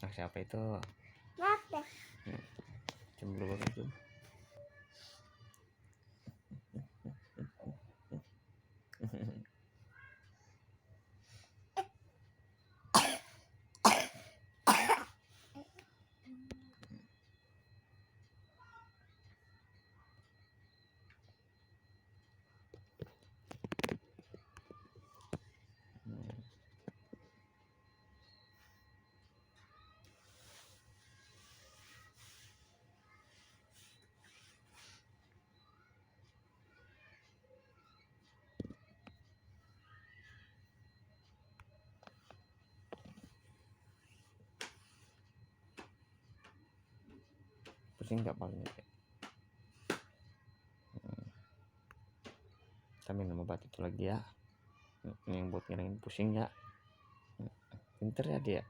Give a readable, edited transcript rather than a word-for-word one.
Nah, siapa itu? Mata. Coba dulu itu. Pusing nggak palanya? Kita minum obat itu lagi ya. Ini yang buat ngilangin pusing ya. Pinter ya dia.